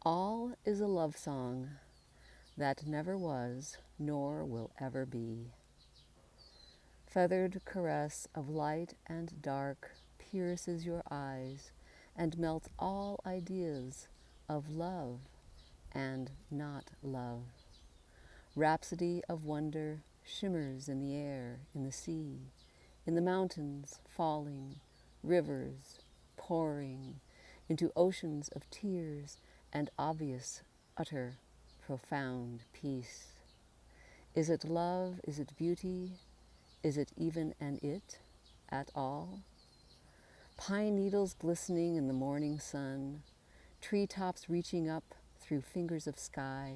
All is a love song that never was nor will ever be. Feathered caress of light and dark pierces your eyes and melts all ideas of love and not love. Rhapsody of wonder shimmers in the air, in the sea, in the mountains falling, rivers pouring into oceans of tears and obvious, utter, profound peace. Is it love? Is it beauty? Is it even an it at all? Pine needles glistening in the morning sun, treetops reaching up through fingers of sky,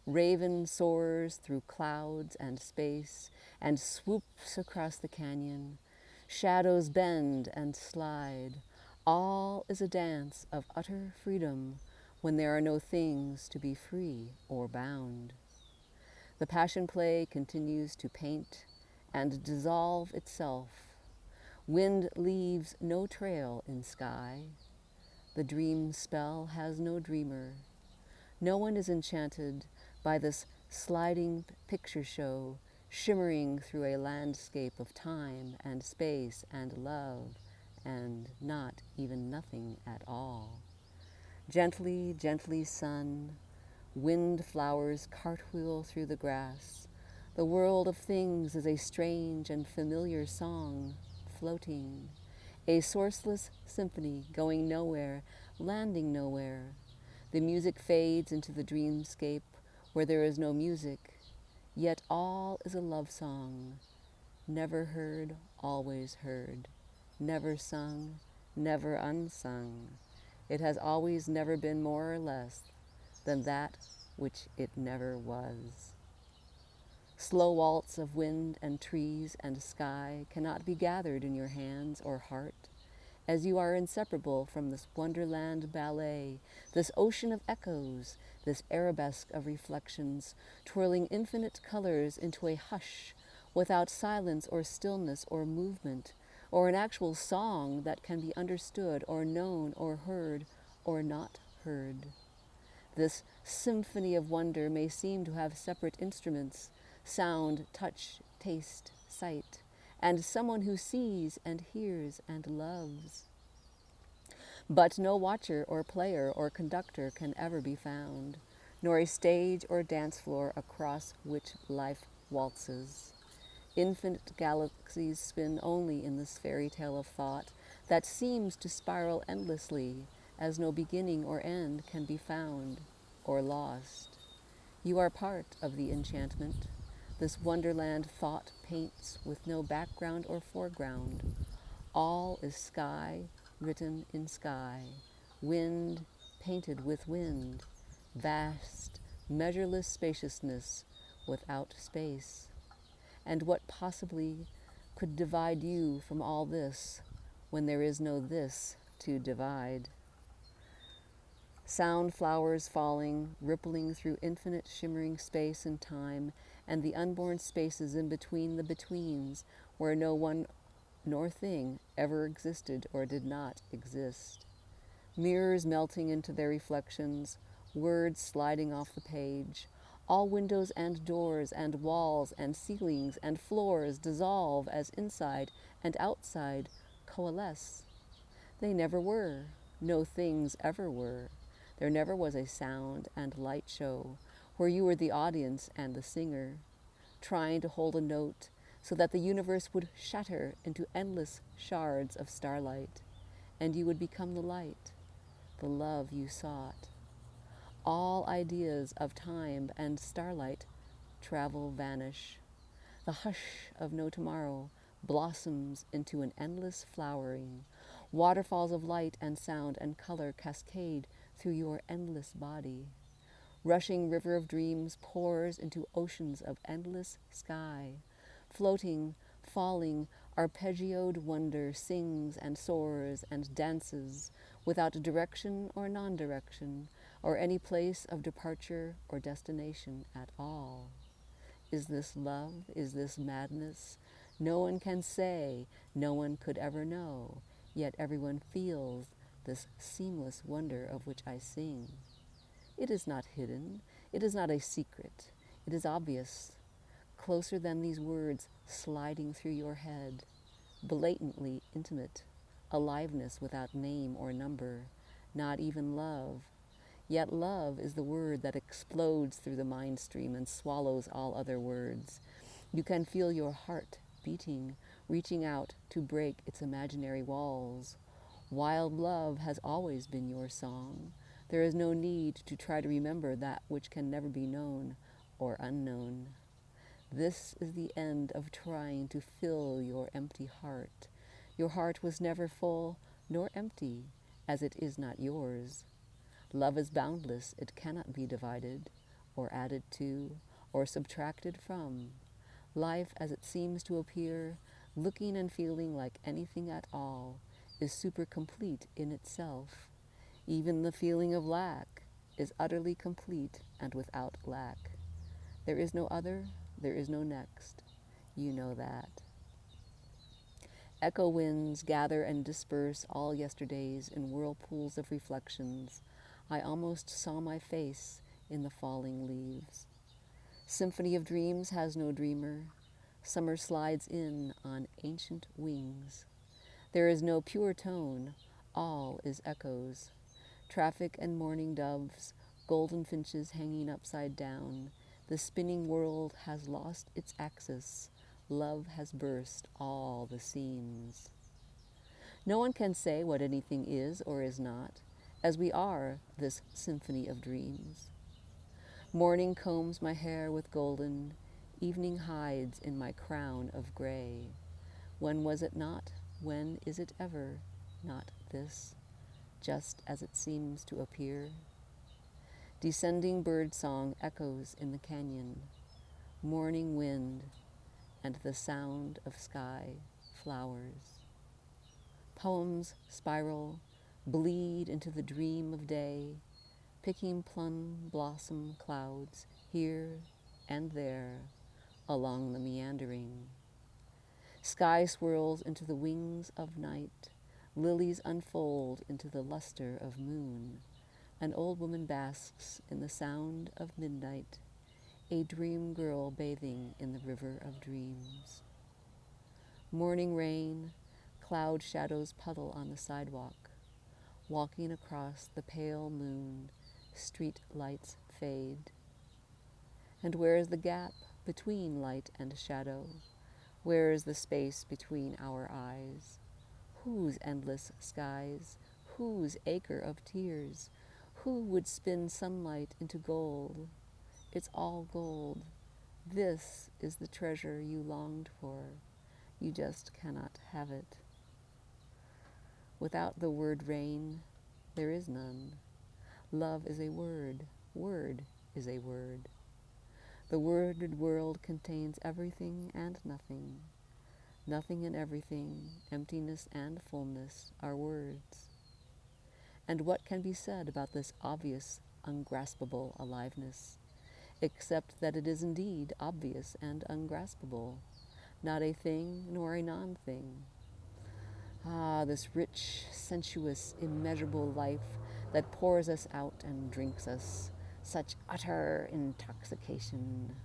raven soars through clouds and space and swoops across the canyon, shadows bend and slide. All is a dance of utter freedom when there are no things to be free or bound. The passion play continues to paint and dissolve itself. Wind leaves no trail in sky. The dream spell has no dreamer. No one is enchanted by this sliding picture show shimmering through a landscape of time and space and love and not even nothing at all. Gently, gently, sun, wind flowers cartwheel through the grass. The world of things is a strange and familiar song, floating, a sourceless symphony going nowhere, landing nowhere. The music fades into the dreamscape where there is no music, yet all is a love song, never heard, always heard, never sung, never unsung. It has always never been more or less than that which it never was. Slow waltz of wind and trees and sky cannot be gathered in your hands or heart, as you are inseparable from this wonderland ballet, this ocean of echoes, this arabesque of reflections, twirling infinite colors into a hush, without silence or stillness or movement, or an actual song that can be understood or known or heard or not heard. This symphony of wonder may seem to have separate instruments, sound, touch, taste, sight, and someone who sees and hears and loves. But no watcher or player or conductor can ever be found, nor a stage or dance floor across which life waltzes. Infinite galaxies spin only in this fairy tale of thought that seems to spiral endlessly, as no beginning or end can be found or lost. You are part of the enchantment. This wonderland thought paints with no background or foreground. All is sky written in sky, wind painted with wind, vast, measureless spaciousness without space. And what possibly could divide you from all this when there is no this to divide? Sound flowers falling, rippling through infinite shimmering space and time, and the unborn spaces in between the betweens, where no one nor thing ever existed or did not exist. Mirrors melting into their reflections, words sliding off the page. All windows and doors and walls and ceilings and floors dissolve as inside and outside coalesce. They never were. No things ever were. There never was a sound and light show where you were the audience and the singer, trying to hold a note so that the universe would shatter into endless shards of starlight, and you would become the light, the love you sought. All ideas of time and starlight travel vanish. The hush of no tomorrow blossoms into an endless flowering. Waterfalls of light and sound and color cascade through your endless body. Rushing river of dreams pours into oceans of endless sky. Floating, falling, arpeggioed wonder sings and soars and dances without direction or non-direction, or any place of departure or destination at all. Is this love? Is this madness? No one can say, no one could ever know, yet everyone feels this seamless wonder of which I sing. It is not hidden. It is not a secret. It is obvious, closer than these words sliding through your head, blatantly intimate, aliveness without name or number, not even love. Yet love is the word that explodes through the mind stream and swallows all other words. You can feel your heart beating, reaching out to break its imaginary walls. Wild love has always been your song. There is no need to try to remember that which can never be known or unknown. This is the end of trying to fill your empty heart. Your heart was never full nor empty, as it is not yours. Love is boundless. It cannot be divided, or added to, or subtracted from. Life, as it seems to appear, looking and feeling like anything at all, is super complete in itself. Even the feeling of lack is utterly complete and without lack. There is no other, there is no next. You know that. Echo winds gather and disperse all yesterdays in whirlpools of reflections. I almost saw my face in the falling leaves. Symphony of Dreams has no dreamer. Summer slides in on ancient wings. There is no pure tone. All is echoes. Traffic and mourning doves, golden finches hanging upside down. The spinning world has lost its axis. Love has burst all the seams. No one can say what anything is or is not, as we are this symphony of dreams. Morning combs my hair with golden, evening hides in my crown of gray. When was it not? When is it ever not this, just as it seems to appear? Descending bird song echoes in the canyon, morning wind, and the sound of sky flowers. Poems spiral, bleed into the dream of day, picking plum blossom clouds here and there along the meandering. Sky swirls into the wings of night, lilies unfold into the luster of moon. An old woman basks in the sound of midnight, a dream girl bathing in the river of dreams. Morning rain, cloud shadows puddle on the sidewalk. Walking across the pale moon, street lights fade. And where is the gap between light and shadow? Where is the space between our eyes? Whose endless skies? Whose acre of tears? Who would spin sunlight into gold? It's all gold. This is the treasure you longed for. You just cannot have it. Without the word rain, there is none. Love is a word. Word is a word. The worded world contains everything and nothing. Nothing and everything, emptiness and fullness, are words. And what can be said about this obvious, ungraspable aliveness, except that it is indeed obvious and ungraspable, not a thing nor a non-thing? Ah, this rich, sensuous, immeasurable life that pours us out and drinks us, such utter intoxication,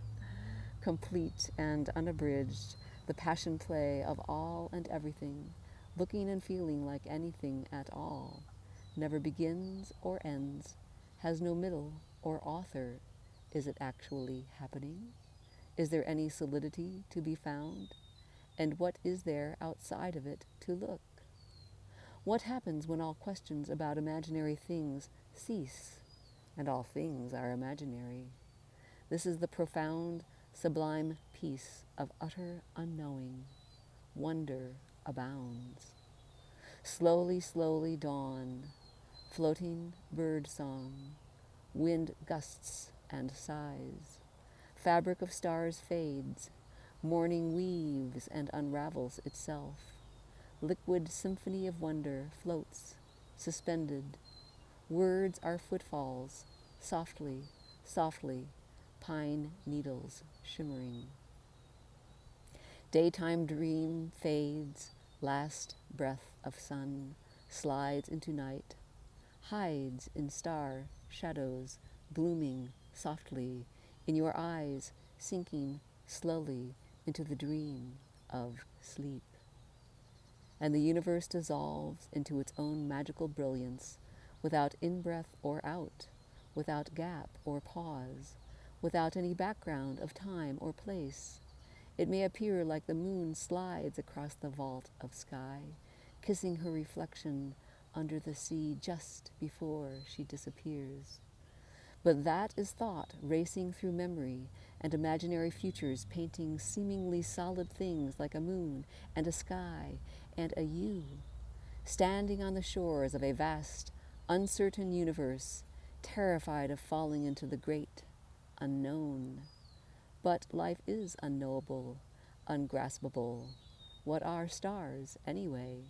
complete and unabridged, the passion play of all and everything, looking and feeling like anything at all, never begins or ends, has no middle or author. Is it actually happening? Is there any solidity to be found? And what is there outside of it to look? What happens when all questions about imaginary things cease, and all things are imaginary? This is the profound, sublime peace of utter unknowing. Wonder abounds. Slowly, slowly dawn, floating bird song, wind gusts and sighs. Fabric of stars fades, morning weaves and unravels itself. Liquid symphony of wonder floats, suspended. Words are footfalls, softly, softly, pine needles shimmering. Daytime dream fades, last breath of sun slides into night, hides in star shadows blooming softly, in your eyes sinking slowly into the dream of sleep. And the universe dissolves into its own magical brilliance, without in-breath or out, without gap or pause, without any background of time or place. It may appear like the moon slides across the vault of sky, kissing her reflection under the sea just before she disappears. But that is thought racing through memory and imaginary futures, painting seemingly solid things like a moon and a sky and a you, standing on the shores of a vast, uncertain universe, terrified of falling into the great unknown. But life is unknowable, ungraspable. What are stars, anyway?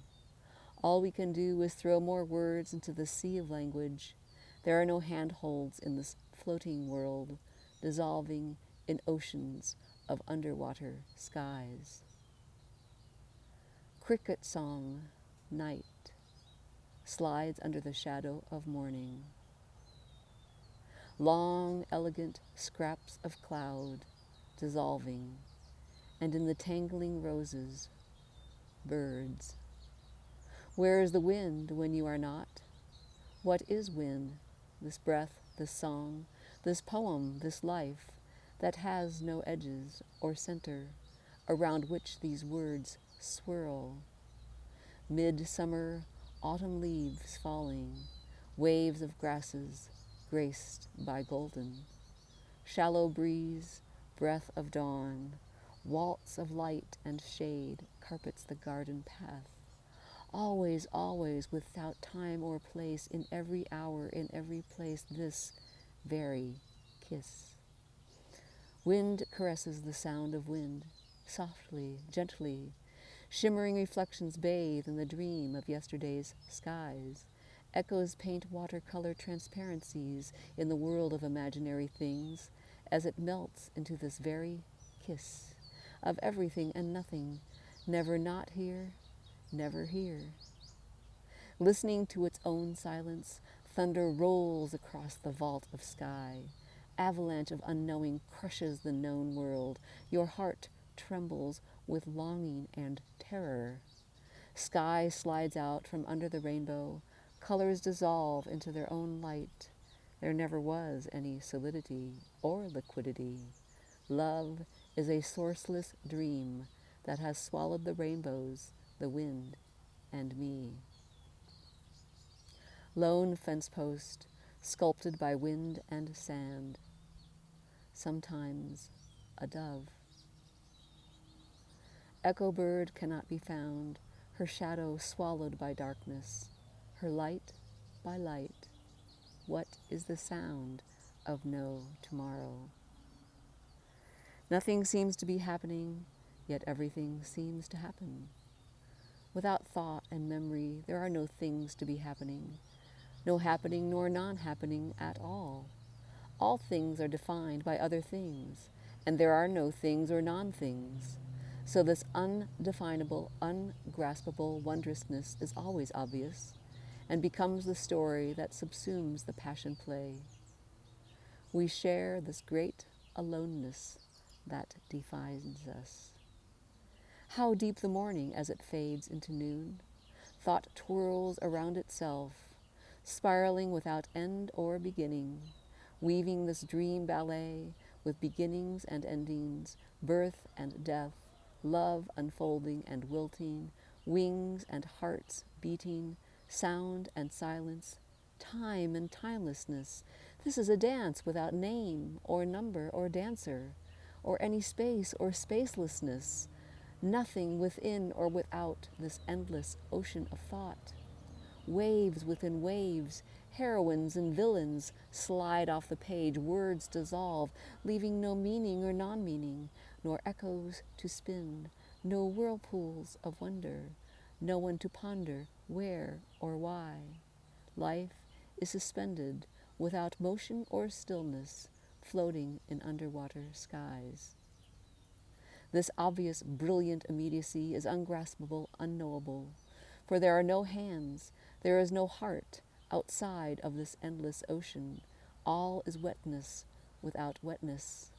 All we can do is throw more words into the sea of language. There are no handholds in this floating world, dissolving in oceans of underwater skies. Cricket song, night, slides under the shadow of morning. Long, elegant scraps of cloud dissolving, and in the tangling roses, birds. Where is the wind when you are not? What is wind, this breath, this song, this poem, this life, that has no edges or center, around which these words swirl? Midsummer, autumn leaves falling, waves of grasses graced by golden, shallow breeze, breath of dawn, waltz of light and shade carpets the garden path. Always, always, without time or place, in every hour, in every place, this very kiss. Wind caresses the sound of wind, softly, gently. Shimmering reflections bathe in the dream of yesterday's skies. Echoes paint watercolor transparencies in the world of imaginary things as it melts into this very kiss of everything and nothing, never not here, never here. Listening to its own silence, thunder rolls across the vault of sky. Avalanche of unknowing crushes the known world. Your heart trembles with longing and terror. Sky slides out from under the rainbow. Colors dissolve into their own light. There never was any solidity or liquidity. Love is a sourceless dream that has swallowed the rainbows, the wind, and me. Lone fence post, sculpted by wind and sand. Sometimes a dove. Echo bird cannot be found, her shadow swallowed by darkness, her light by light. What is the sound of no tomorrow? Nothing seems to be happening, yet everything seems to happen. Without thought and memory, there are no things to be happening, no happening nor non-happening at all. All things are defined by other things, and there are no things or non-things. So this undefinable, ungraspable wondrousness is always obvious, and becomes the story that subsumes the passion play. We share this great aloneness that defines us. How deep the morning as it fades into noon. Thought twirls around itself, spiraling without end or beginning, weaving this dream ballet with beginnings and endings, birth and death, love unfolding and wilting, wings and hearts beating, sound and silence, time and timelessness. This is a dance without name or number or dancer, or any space or spacelessness, nothing within or without this endless ocean of thought. Waves within waves, heroines and villains slide off the page, words dissolve, leaving no meaning or non-meaning, nor echoes to spin, no whirlpools of wonder, no one to ponder where or why. Life is suspended without motion or stillness, floating in underwater skies. This obvious, brilliant immediacy is ungraspable, unknowable, for there are no hands, there is no heart outside of this endless ocean, All is wetness without wetness.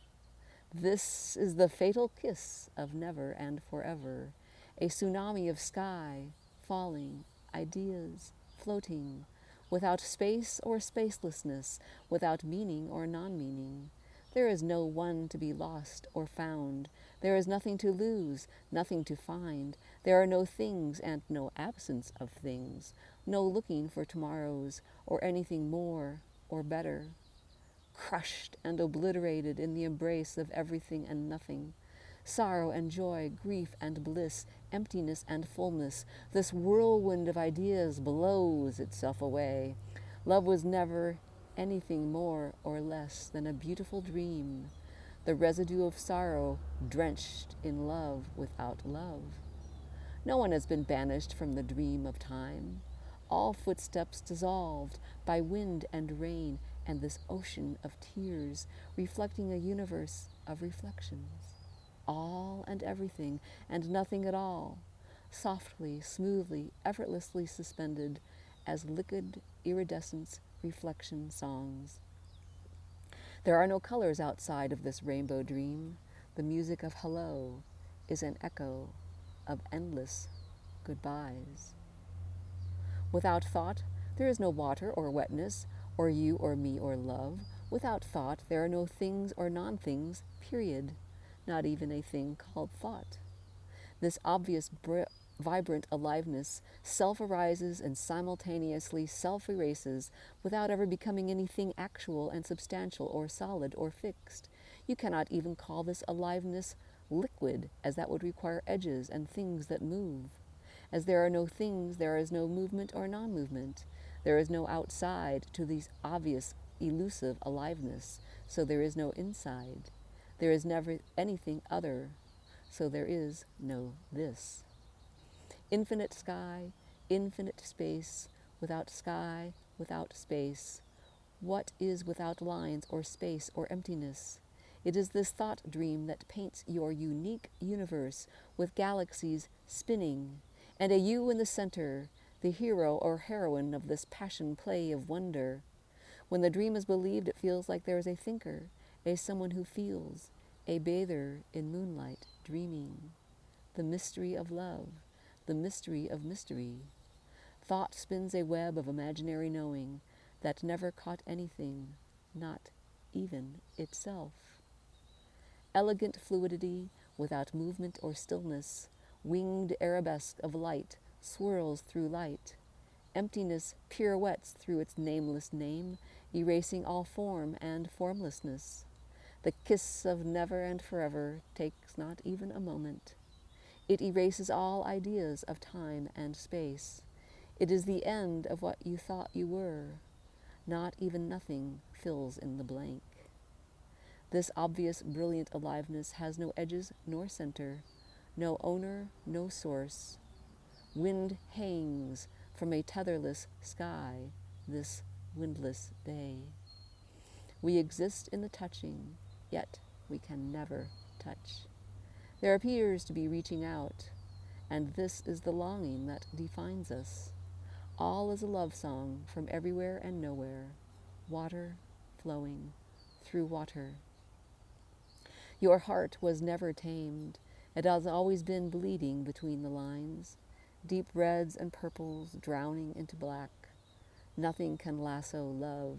This is the fatal kiss of never and forever, a tsunami of sky, falling, ideas, floating, without space or spacelessness, without meaning or non-meaning. There is no one to be lost or found. There is nothing to lose, nothing to find. There are no things and no absence of things, no looking for tomorrows or anything more or better. Crushed and obliterated in the embrace of everything and nothing. Sorrow and joy, grief and bliss, emptiness and fullness, this whirlwind of ideas blows itself away. Love was never anything more or less than a beautiful dream, the residue of sorrow drenched in love without love. No one has been banished from the dream of time. All footsteps dissolved by wind and rain and this ocean of tears, reflecting a universe of reflections. All and everything and nothing at all, softly, smoothly, effortlessly suspended as liquid iridescence reflection songs. There are no colors outside of this rainbow dream. The music of hello is an echo of endless goodbyes. Without thought, there is no water or wetness, or you or me or love. Without thought, there are no things or non-things, period. Not even a thing called thought. This obvious, vibrant aliveness self-arises and simultaneously self-erases without ever becoming anything actual and substantial or solid or fixed. You cannot even call this aliveness liquid, as that would require edges and things that move. As there are no things, there is no movement or non-movement. There is no outside to these obvious, elusive aliveness, so there is no inside. There is never anything other, so there is no this. Infinite sky, infinite space, without sky, without space. What is without lines or space or emptiness? It is this thought dream that paints your unique universe with galaxies spinning, and a you in the center, the hero or heroine of this passion play of wonder. When the dream is believed, it feels like there is a thinker, a someone who feels, a bather in moonlight, dreaming. The mystery of love, the mystery of mystery. Thought spins a web of imaginary knowing that never caught anything, not even itself. Elegant fluidity without movement or stillness, winged arabesque of light swirls through light. Emptiness pirouettes through its nameless name, erasing all form and formlessness. The kiss of never and forever takes not even a moment. It erases all ideas of time and space. It is the end of what you thought you were. Not even nothing fills in the blank. This obvious, brilliant aliveness has no edges nor center, no owner, no source. Wind hangs from a tetherless sky this windless day. We exist in the touching, yet we can never touch. There appears to be reaching out, and this is the longing that defines us. All is a love song from everywhere and nowhere, water flowing through water. Your heart was never tamed. It has always been bleeding between the lines, deep reds and purples drowning into black. Nothing can lasso love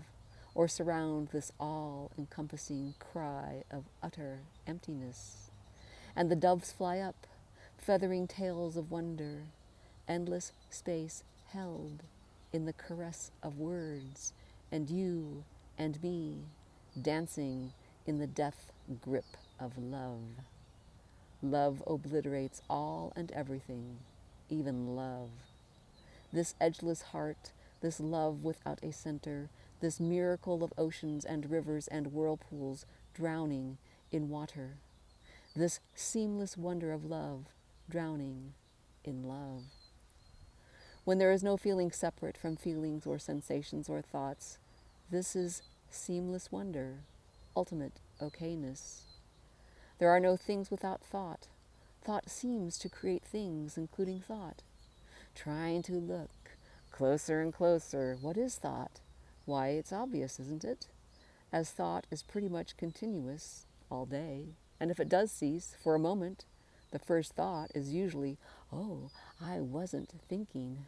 or surround this all-encompassing cry of utter emptiness. And the doves fly up, feathering tales of wonder, endless space held in the caress of words, and you and me dancing in the death grip of love. Love obliterates all and everything, even love. This edgeless heart, this love without a center, this miracle of oceans and rivers and whirlpools drowning in water. This seamless wonder of love drowning in love. When there is no feeling separate from feelings or sensations or thoughts, this is seamless wonder, ultimate okayness. There are no things without thought. Thought seems to create things, including thought. Trying to look closer and closer. What is thought? Why, it's obvious, isn't it? as thought is pretty much continuous all day. And if it does cease for a moment, the first thought is usually, oh, I wasn't thinking.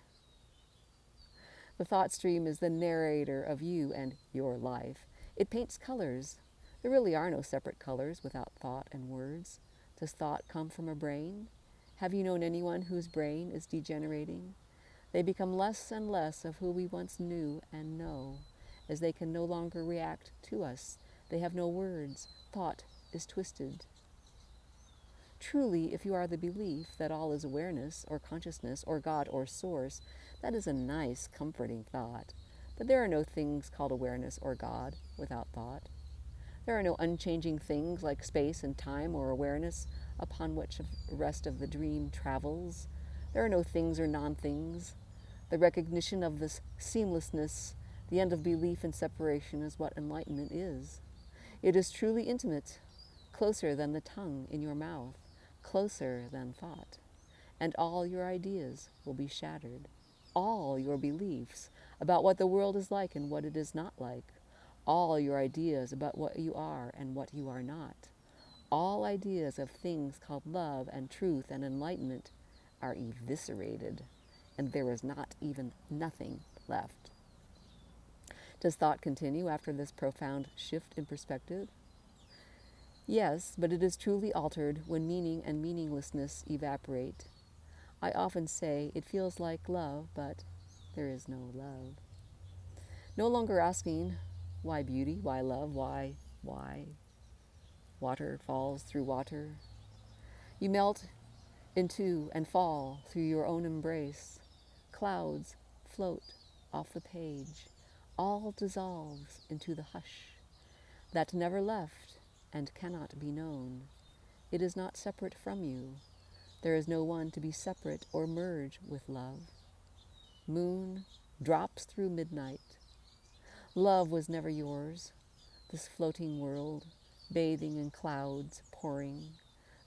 The thought stream is the narrator of you and your life. It paints colors. There really are no separate colors without thought and words. Does thought come from a brain? Have you known anyone whose brain is degenerating? They become less and less of who we once knew and know, as they can no longer react to us. They have no words. Thought is twisted. Truly, if you are the belief that all is awareness or consciousness or God or source, that is a nice, comforting thought. But there are no things called awareness or God without thought. There are no unchanging things like space and time or awareness upon which the rest of the dream travels. There are no things or non-things. The recognition of this seamlessness, the end of belief and separation, is what enlightenment is. It is truly intimate, closer than the tongue in your mouth, closer than thought. And all your ideas will be shattered. All your beliefs about what the world is like and what it is not like. All your ideas about what you are and what you are not. All ideas of things called love and truth and enlightenment are eviscerated, and there is not even nothing left. Does thought continue after this profound shift in perspective? Yes, but it is truly altered when meaning and meaninglessness evaporate. I often say it feels like love, but there is no love. No longer asking, why beauty, why love, why? Water falls through water. You melt into and fall through your own embrace. Clouds float off the page. All dissolves into the hush that never left and cannot be known. It is not separate from you. There is no one to be separate or merge with love. Moon drops through midnight. Love was never yours, this floating world, bathing in clouds, pouring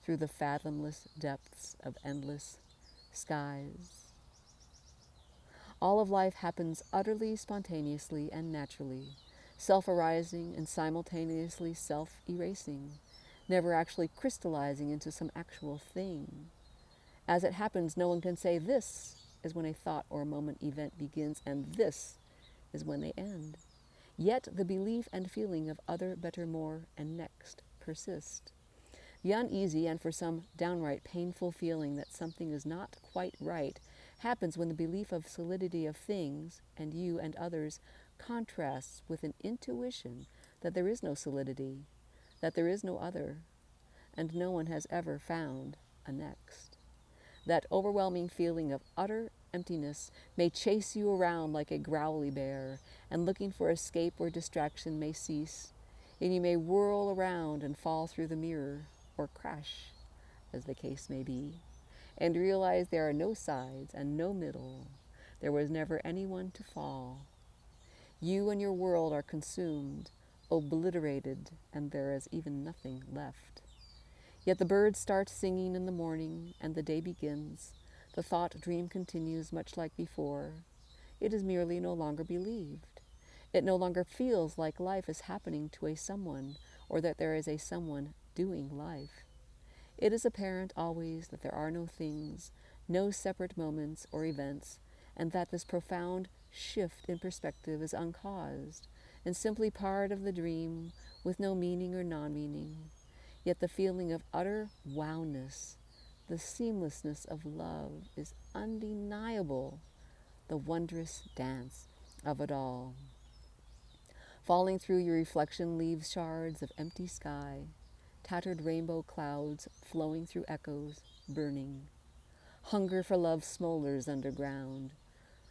through the fathomless depths of endless skies. All of life happens utterly spontaneously and naturally, self-arising and simultaneously self-erasing, never actually crystallizing into some actual thing. As it happens, no one can say this is when a thought or a moment event begins and this is when they end. Yet the belief and feeling of other, better, more, and next persist. The uneasy and for some downright painful feeling that something is not quite right happens when the belief of solidity of things and you and others contrasts with an intuition that there is no solidity, that there is no other, and no one has ever found a next. That overwhelming feeling of utter emptiness may chase you around like a growly bear, and looking for escape or distraction may cease, and you may whirl around and fall through the mirror, or crash, as the case may be, and realize there are no sides and no middle. There was never anyone to fall. You and your world are consumed, obliterated, and there is even nothing left. Yet the birds start singing in the morning, and the day begins. The thought dream continues much like before. It is merely no longer believed. It no longer feels like life is happening to a someone, or that there is a someone doing life. It is apparent always that there are no things, no separate moments or events, and that this profound shift in perspective is uncaused, and simply part of the dream with no meaning or non-meaning. Yet the feeling of utter wowness, the seamlessness of love is undeniable, the wondrous dance of it all. Falling through your reflection leaves shards of empty sky, tattered rainbow clouds flowing through echoes, burning. Hunger for love smolders underground.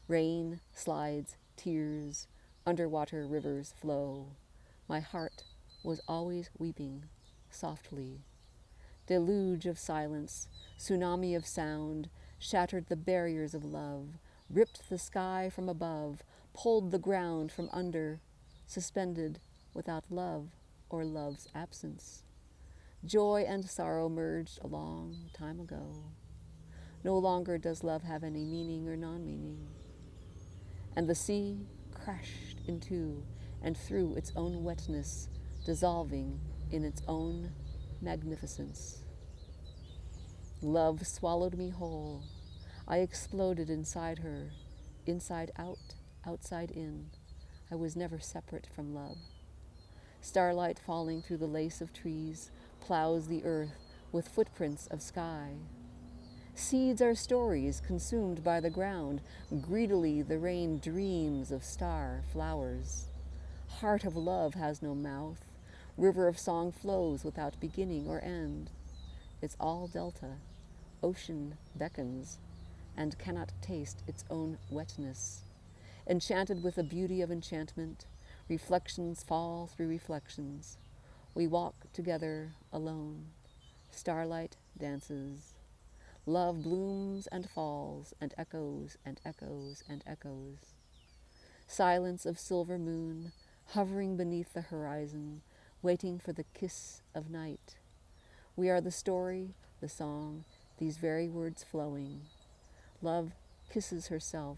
Rain slides, tears, underwater rivers flow. My heart was always weeping, softly. Deluge of silence, tsunami of sound, shattered the barriers of love, ripped the sky from above, pulled the ground from under, suspended without love or love's absence. Joy and sorrow merged a long time ago. No longer does love have any meaning or non-meaning. And the sea crashed into and through its own wetness, dissolving in its own magnificence. Love swallowed me whole. I exploded inside her, inside out, outside in. I was never separate from love. Starlight falling through the lace of trees plows the earth with footprints of sky. Seeds are stories consumed by the ground. Greedily the rain dreams of star flowers. Heart of love has no mouth. River of song flows without beginning or end. It's all delta. Ocean beckons and cannot taste its own wetness. Enchanted with the beauty of enchantment, reflections fall through reflections. We walk together alone. Starlight dances. Love blooms and falls and echoes and echoes and echoes. Silence of silver moon, hovering beneath the horizon, waiting for the kiss of night. We are the story, the song, these very words flowing. Love kisses herself,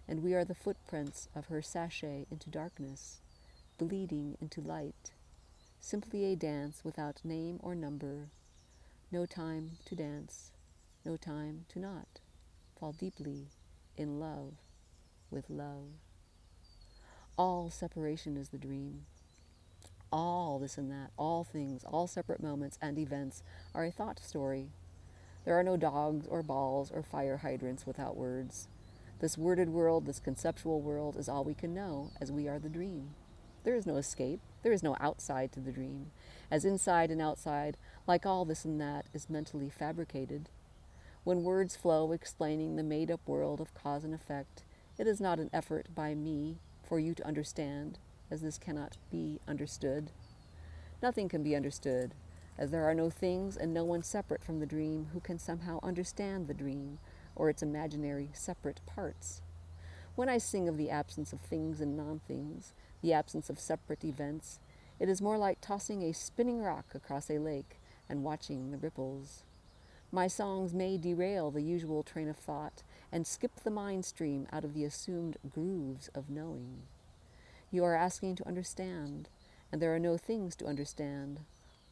and we are the footprints of her sachet into darkness, bleeding into light. Simply a dance without name or number. No time to dance, no time to not. Fall deeply in love with love. All separation is the dream. All this and that, all things, all separate moments and events are a thought story. There are no dogs or balls or fire hydrants without words. This worded world, this conceptual world, is all we can know, as we are the dream. There is no escape. There is no outside to the dream, as inside and outside, like all this and that, is mentally fabricated. When words flow explaining the made-up world of cause and effect, it is not an effort by me for you to understand, as this cannot be understood. Nothing can be understood, as there are no things and no one separate from the dream who can somehow understand the dream or its imaginary separate parts. When I sing of the absence of things and non-things, the absence of separate events, it is more like tossing a spinning rock across a lake and watching the ripples. My songs may derail the usual train of thought and skip the mind stream out of the assumed grooves of knowing. You are asking to understand, and there are no things to understand.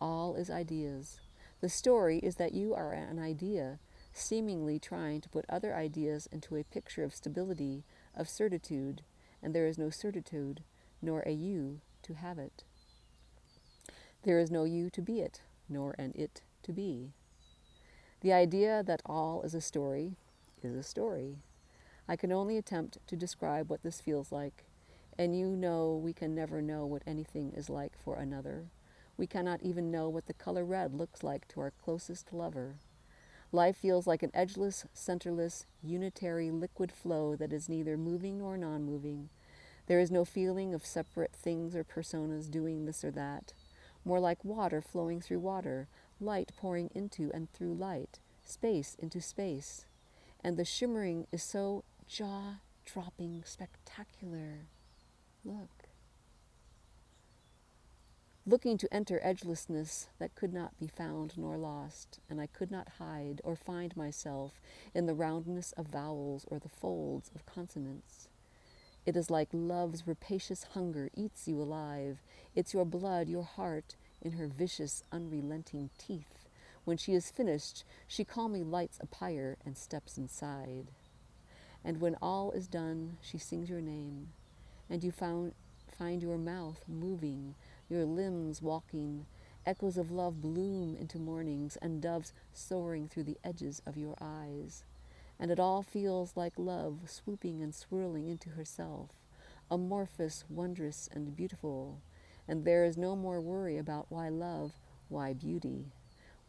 All is ideas. The story is that you are an idea, seemingly trying to put other ideas into a picture of stability, of certitude, and there is no certitude, nor a you to have it. There is no you to be it, nor an it to be. The idea that all is a story is a story. I can only attempt to describe what this feels like, and you know we can never know what anything is like for another. We cannot even know what the color red looks like to our closest lover. Life feels like an edgeless, centerless, unitary liquid flow that is neither moving nor non-moving. There is no feeling of separate things or personas doing this or that. More like water flowing through water, light pouring into and through light, space into space. And the shimmering is so jaw-dropping spectacular. Look. Looking to enter edgelessness that could not be found nor lost, and I could not hide or find myself in the roundness of vowels or the folds of consonants. It is like love's rapacious hunger eats you alive. It's your blood, your heart, in her vicious, unrelenting teeth. When she is finished, she calmly lights a pyre and steps inside. And when all is done, she sings your name, and you find your mouth moving, your limbs walking. Echoes of love bloom into mornings, and doves soaring through the edges of your eyes. And it all feels like love swooping and swirling into herself, amorphous, wondrous, and beautiful. And there is no more worry about why love, why beauty,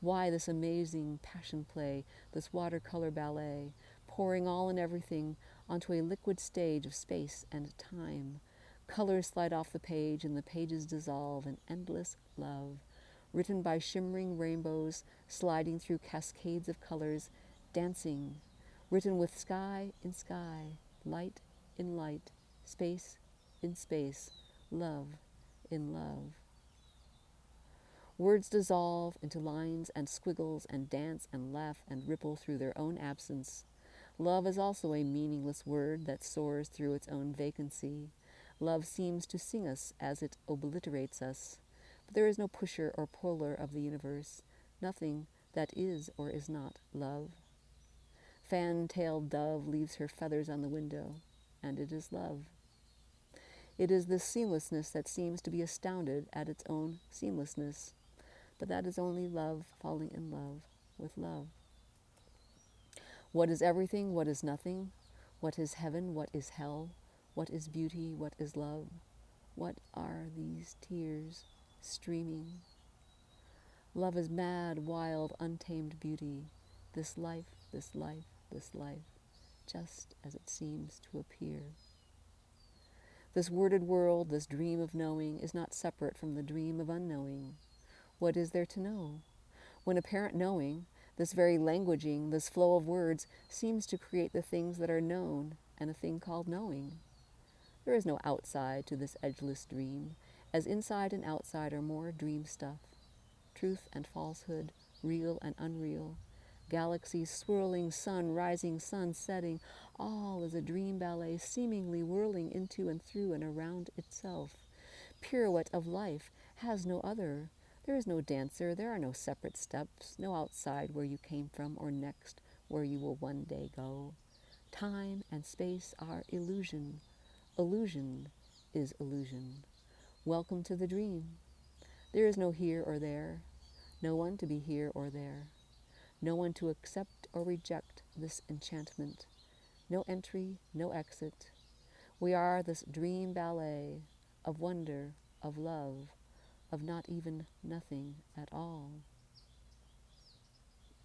why this amazing passion play, this watercolor ballet, pouring all and everything onto a liquid stage of space and time. Colors slide off the page and the pages dissolve in endless love, written by shimmering rainbows, sliding through cascades of colors, dancing, written with sky in sky, light in light, space in space, love in love. Words dissolve into lines and squiggles and dance and laugh and ripple through their own absence. Love is also a meaningless word that soars through its own vacancy, Love seems to sing us as it obliterates us. But there is no pusher or puller of the universe, nothing that is or is not love. Fan-tailed dove leaves her feathers on the window, and it is love. It is this seamlessness that seems to be astounded at its own seamlessness, but that is only love falling in love with love. What is everything? What is nothing? What is heaven? What is hell? What is beauty? What is love? What are these tears streaming? Love is mad, wild, untamed beauty. This life, this life, this life, just as it seems to appear. This worded world, this dream of knowing, is not separate from the dream of unknowing. What is there to know? When apparent knowing, this very languaging, this flow of words, seems to create the things that are known and a thing called knowing. There is no outside to this edgeless dream, as inside and outside are more dream stuff. Truth and falsehood, real and unreal, galaxies swirling, sun rising, sun setting, all is a dream ballet seemingly whirling into and through and around itself. Pirouette of life has no other. There is no dancer, there are no separate steps, no outside where you came from or next where you will one day go. Time and space are illusion. Illusion is illusion. Welcome to the dream. There is no here or there, no one to be here or there, no one to accept or reject this enchantment, no entry, no exit. We are this dream ballet of wonder, of love, of not even nothing at all.